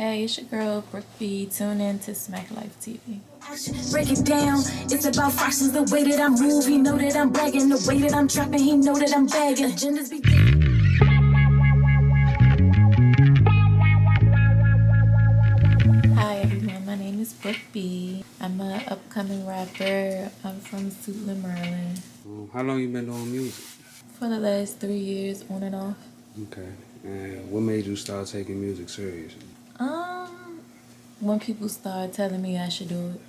Hey, it's your girl, Bruke Bea. Tune in to Smack Life TV. Break it down, it's about fractions, the way that I move. He know that I'm bragging, the way that I'm trapping, he know that I'm bagging. Agendas be Hi everyone, my name is Bruke Bea. I'm an upcoming rapper. I'm from Suitland, Maryland. How long you been doing music? For the last 3 years, on and off. Okay. And what made you start taking music serious? When people started telling me I should do it.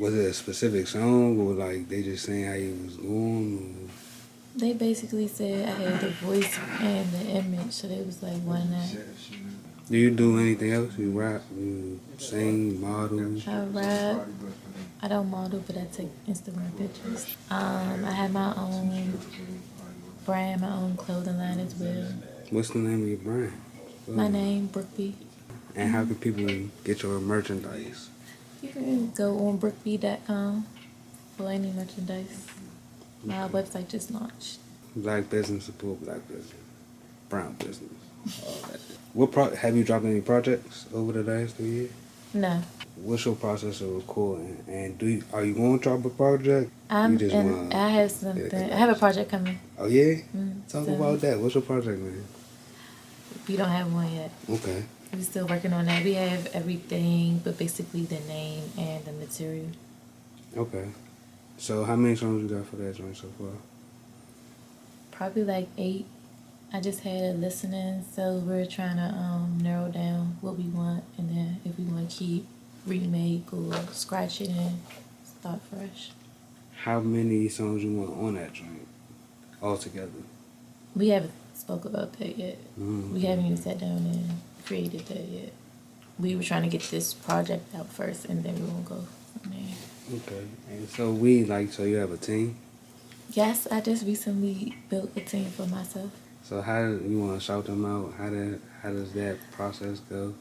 Was it a specific song or like they just saying how you was going? They basically said I had the voice and the image, so they was like, why not? Do you do anything else? You rap, you sing, model? I rap. I don't model, but I take Instagram pictures. I have my own brand, my own clothing line as well. What's the name of your brand? My name, Bruke Bea. And how can people get your merchandise? You can go on brookebea.com for any merchandise. My website just launched. Black business support black business. Brown business. All that. Have you dropped any projects over the last 3 years? No. What's your process of recording? And are you going to drop a project? I have something. I have a project coming. Oh yeah? Talk about that. What's your project, man? We don't have one yet. Okay. We're still working on that. We have everything, but basically the name and the material. Okay. So how many songs you got for that joint so far? Probably like 8. I just had a listening, so we're trying to narrow down what we want, and then if we want to keep, remake, or scratch it and start fresh. How many songs you want on that joint altogether? We haven't spoke about that yet. Mm-hmm. We haven't even sat down and created that yet. We were trying to get this project out first, and then we will go from there. Okay. And so so you have a team? Yes, I just recently built a team for myself. So how you want to shout them out? How does that process go?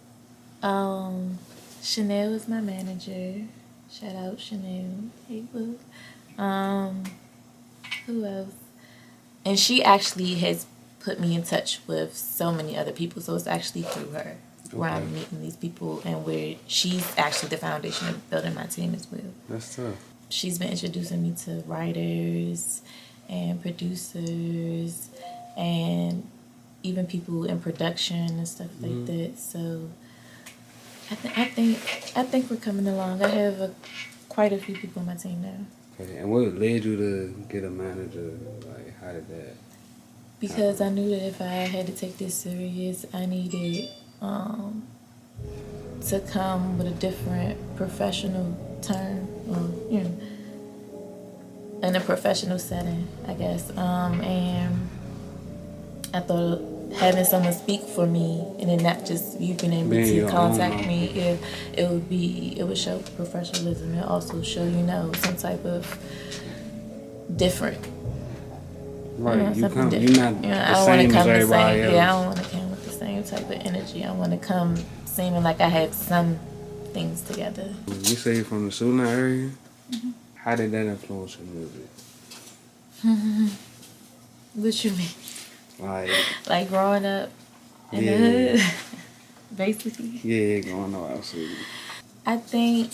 Chanel is my manager. Shout out Chanel. Hey, boo. Who else? And she actually has put me in touch with so many other people, so it's actually through her where I'm meeting these people, and where she's actually the foundation of building my team as well. That's tough. She's been introducing me to writers and producers and even people in production and stuff like that. So I think we're coming along. I have quite a few people on my team now. Okay. And what led you to get a manager? Like, how did that? Because I knew that if I had to take this serious, I needed to come with a different professional term, in a professional setting, I guess. And I thought having someone speak for me, and then not just you being able to contact me, it would show professionalism and also show some type of different. Right, you're not the same as everybody else. Yeah, I don't want to come with the same type of energy. I want to come seeming like I have some things together. You say you're from the Suitland area? Mm-hmm. How did that influence your music? What you mean? Like growing up in the hood, basically? Yeah, growing up, absolutely. I think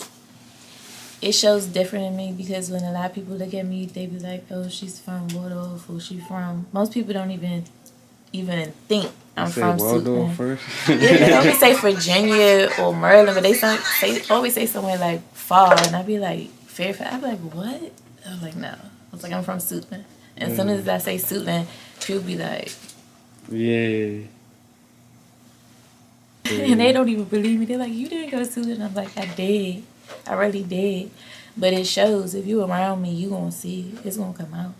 it shows different in me because when a lot of people look at me, they be like, oh, she's from Waldorf, or most people don't even think I'm from Waldorf Suitland. first? Yeah, they always say Virginia or Maryland, but they always say somewhere like far, and I be like, Fairfax. I be like, what? I was like, no. I was like, I'm from Suitland. And as soon as I say Suitland, people be like, yeah. And they don't even believe me. They're like, you didn't go to Suitland. I'm like, I did. I really did. But it shows. If you around me, you going to see. It's going to come out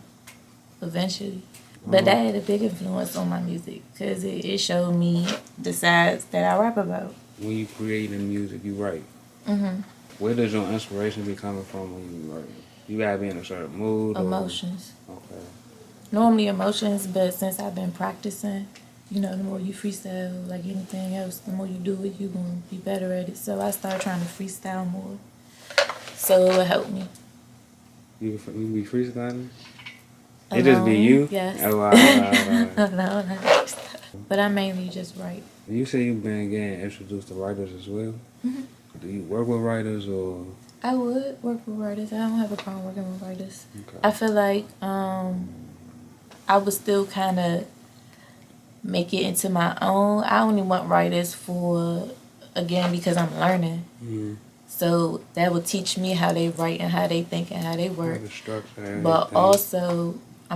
eventually. But that had a big influence on my music because it showed me the sides that I rap about. When you creating music, you write. Mm-hmm. Where does your inspiration be coming from when you write? You got to be in a certain mood? Emotions. Okay. Normally emotions, but since I've been practicing, the more you freestyle, like anything else, the more you do it, you're going to be better at it. So I started trying to freestyle more. So it will help me. You be freestyling? It just be you? Yes. Oh, wow. No, not freestyle. But I mainly just write. You say you've been getting introduced to writers as well. Do you work with writers or? I would work with writers. I don't have a problem working with writers. Okay. I feel like I would still kind of make it into my own. I only want writers because I'm learning. Mm-hmm. So that would teach me how they write and how they think and how they work. The structure. But also, I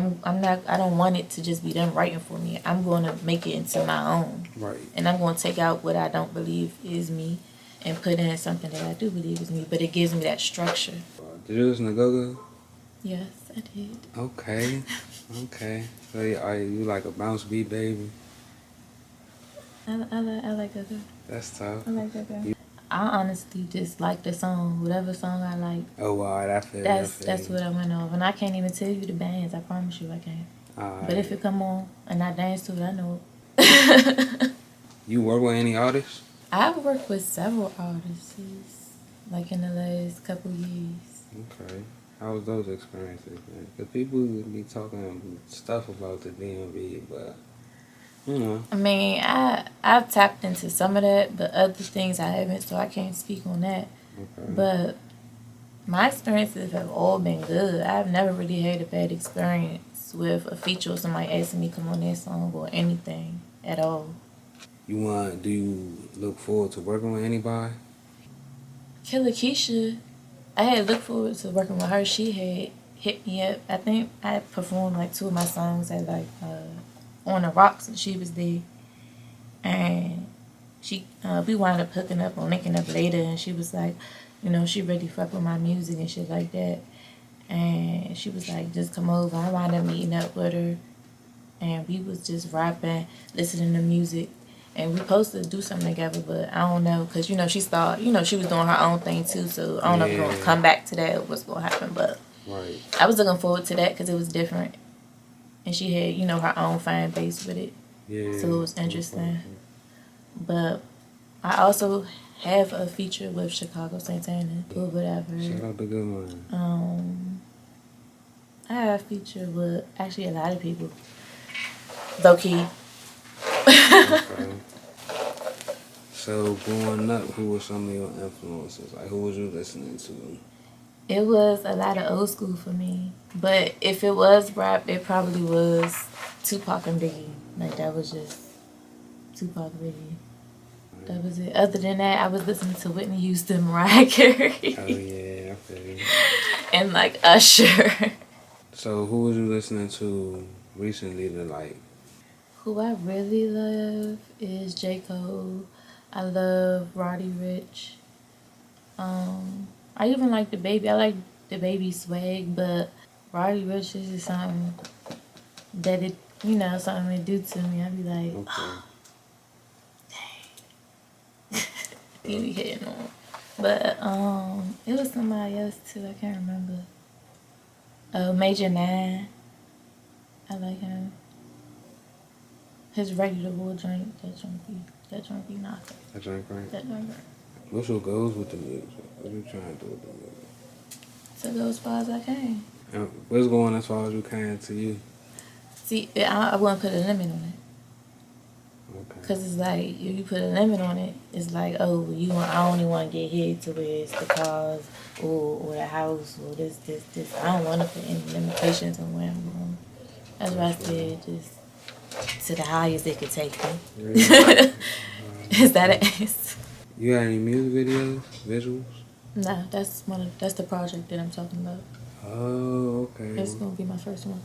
don't want it to just be them writing for me. I'm going to make it into my own. Right. And I'm going to take out what I don't believe is me and put in something that I do believe is me. But it gives me that structure. Did you listen to Go-Go? Yes, I did. Okay. So are you like a bounce beat baby? I like Go-Go. That's tough. I like Go-Go. I honestly just like the song, whatever song I like. Oh wow, that's what I went off, and I can't even tell you the bands. I promise you, I can't. But if it come on and I dance to it, I know it. You work with any artists? I've worked with several artists, like in the last couple years. Okay, how was those experiences, man? Because people be talking stuff about the DMV, but. I mean, I've tapped into some of that, but other things I haven't, so I can't speak on that. Okay. But my experiences have all been good. I've never really had a bad experience with a feature or somebody asking me to come on their song or anything at all. Do you look forward to working with anybody? Killer Keisha, I had looked forward to working with her. She had hit me up. I think I performed like 2 of my songs at like On the Rocks, and she was there, and we wound up hooking up or linking up later, and she was like, she really fuck with my music and shit like that, and she was like, just come over. I wound up meeting up with her, and we was just rapping, listening to music, and we supposed to do something together, but I don't know, because she started, she was doing her own thing too, so I don't know if we're gonna come back to that or what's gonna happen, but right. I was looking forward to that because it was different. And she had, her own fan base with it. Yeah. So it was interesting. But I also have a feature with Chicago Santana or whatever. Shout out to Good One. I have a feature with actually a lot of people. Low key. Okay. So growing up, who were some of your influences? Like who was you listening to? It was a lot of old school for me. But if it was rap, it probably was Tupac and Biggie. Like, that was just Tupac and Biggie. That was it. Other than that, I was listening to Whitney Houston, Mariah Carey. Oh, yeah, I feel you. And, like, Usher. So who was you listening to recently to, like? Who I really love is J. Cole. I love Roddy Ricch. I even like the baby. I like the baby swag, but Roddy Ricch is just something that something it do to me. I be like, Okay. oh, dang. You be hitting on. But it was somebody else too. I can't remember. Major 9. I like him. His regular wood drink. That drink be knocking. That drink right? That drink right. What's your goals with the music? What are you trying to do with the music? To go as far as I can. What's going as far as you can to you? See, I wouldn't put a limit on it. Okay. Because it's like, if you put a limit on it, it's like, oh, I only want to get hit to where it's the cars or the house or this. I don't want to put any limitations on where I'm going. That's why I said just to the highest it could take me. Really? Is that an answer? You got any music videos, visuals? No, that's the project that I'm talking about. Oh, okay. That's gonna be my first one.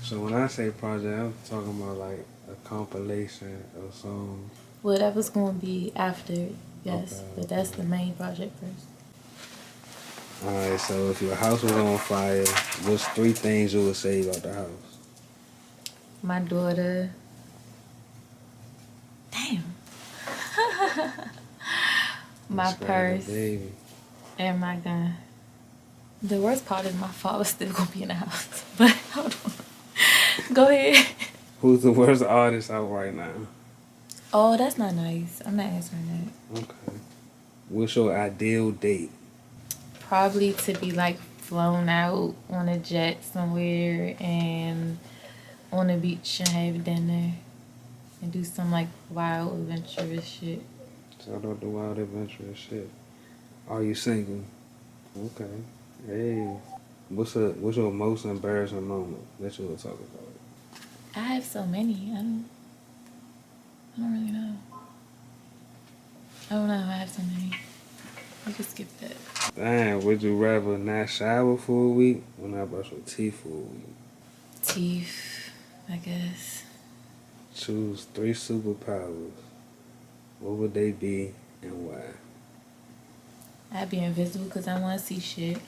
So when I say project, I'm talking about like a compilation of songs. Well, that was gonna be after, yes, Okay. but that's the main project first. Alright, so if your house was on fire, what's 3 things you would say about the house? My daughter. Damn. My purse Baby. and my gun. The worst part is my father's still gonna be in the house. But hold on. Go ahead. Who's the worst artist out right now? Oh, that's not nice. I'm not answering that. Okay. What's your ideal date? Probably to be like flown out on a jet somewhere and on the beach and have dinner. and do some like wild adventurous shit. Shout out the wild adventurous shit. Are you single? Okay. Hey. What's your most embarrassing moment that you will talk about? I have so many. I don't really know. I don't know. I have so many. We can skip that. Damn, would you rather not shower for a week or not brush your teeth for a week? Teeth, I guess. Choose 3 superpowers. What would they be and why? I'd be invisible because I want to see shit.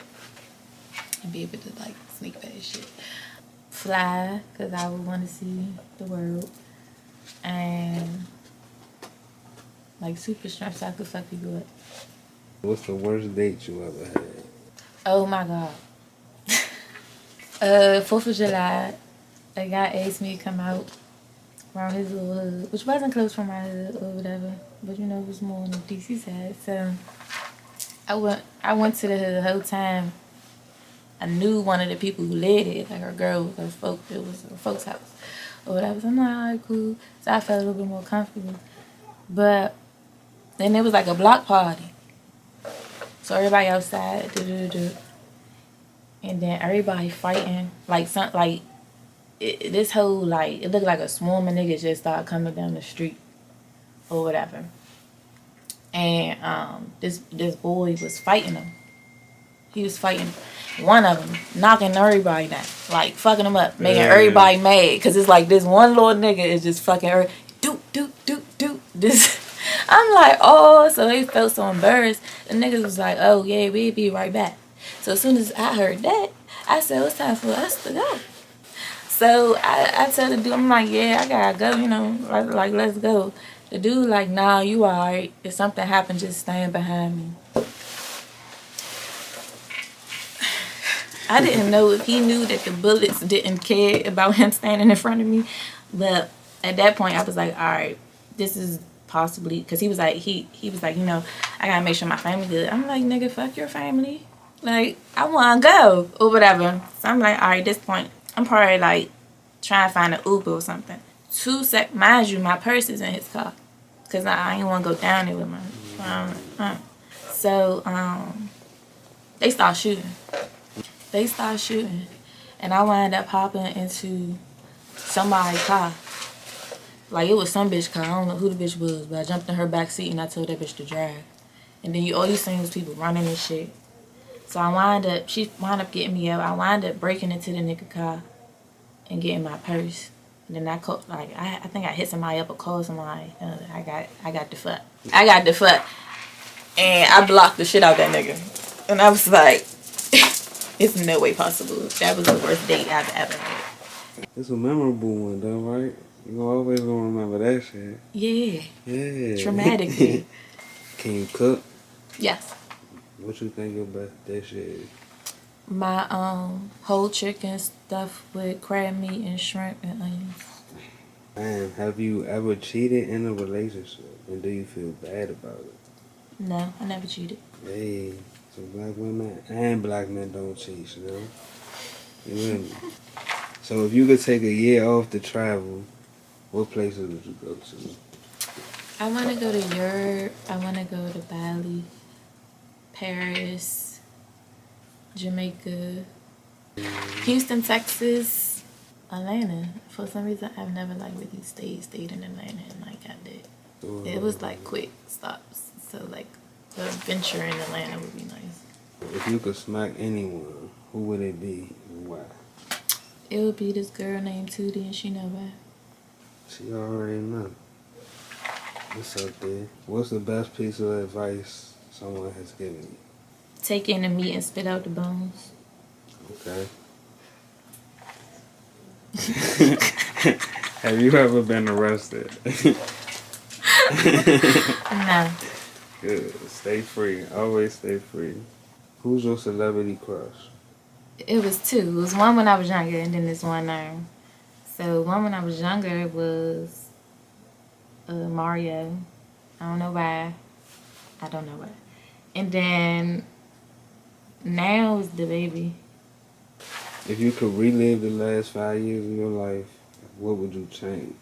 And be able to like sneak past shit. Fly because I would want to see the world. And like super strength so I could fuck people up. What's the worst date you ever had? Oh my god. 4th of July, a guy asked me to come out around his little hood, which wasn't close from my hood or whatever, but you know, it was more on the DC side. So I went to the hood the whole time. I knew one of the people who led it, like her girl, it was her folks' house or whatever. So I'm like, alright, cool. So I felt a little bit more comfortable. But then there was like a block party. So everybody outside, and then everybody fighting, this whole it looked like a swarm of niggas just started coming down the street or whatever. And this boy was fighting them. He was fighting one of them, knocking everybody down, like fucking them up, making everybody mad. Cause it's like this one little nigga is just fucking her, do. This, I'm like, oh, so they felt so embarrassed. The niggas was like, oh yeah, we'll be right back. So as soon as I heard that, I said, it's time for us to go. So I tell the dude, I'm like, yeah, I gotta go, you know, like let's go. The dude like, nah, you alright. If something happened, just stand behind me. I didn't know if he knew that the bullets didn't care about him standing in front of me. But at that point, I was like, all right, this is possibly, because he was like, he was like, you know, I gotta make sure my family good. I'm like, nigga, fuck your family. Like, I want to go or whatever. So I'm like, all right, at this point, I'm probably like trying to find an Uber or something. Mind you, my purse is in his car because I didn't want to go down there with my. So they start shooting. And I wound up hopping into somebody's car. Like, it was some bitch car. I don't know who the bitch was, but I jumped in her back seat and I told that bitch to drive. And then all you seen was people running and shit. So she wound up getting me up. I wound up breaking into the nigga car and getting my purse. And then I think I hit somebody up or called somebody. I got the fuck. And I blocked the shit out that nigga. And I was like, it's no way possible. That was the worst date I've ever had. It's a memorable one though, right? You always gonna remember that shit. Yeah. Yeah. Traumatically. Can you cook? Yes. What you think your best dish is? My whole chicken stuffed with crab meat and shrimp and onions. Man, have you ever cheated in a relationship? And do you feel bad about it? No, I never cheated. Hey, so black women and black men don't cheat, you know? You hear me? So if you could take a year off to travel, what places would you go to? I want to go to Europe. I want to go to Bali, Paris, Jamaica, Houston, Texas, Atlanta. For some reason, I've never really stayed in Atlanta and I did. It was quick stops. So the adventure in Atlanta would be nice. If you could smack anyone, who would it be and why? It would be this girl named Tootie, and she know why. She already know. What's up there? What's the best piece of advice someone has given you? Take in the meat and spit out the bones. Okay. Have you ever been arrested? No. Good. Stay free. Always stay free. Who's your celebrity crush? It was 2. It was one when I was younger, and then this one now. So one when I was younger was Mario. I don't know why. And then now is the baby. If you could relive the last 5 years of your life, what would you change?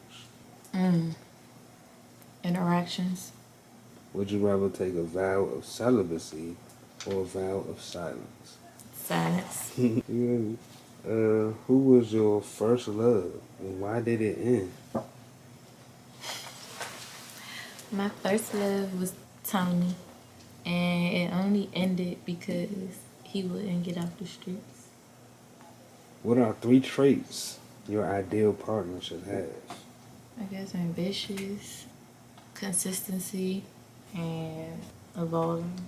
Interactions. Would you rather take a vow of celibacy or a vow of silence? Silence. You hear me? Who was your first love and why did it end? My first love was Tony, and it only ended because he wouldn't get off the streets. What are 3 traits your ideal partner should have? I guess ambitious, consistency, and evolving.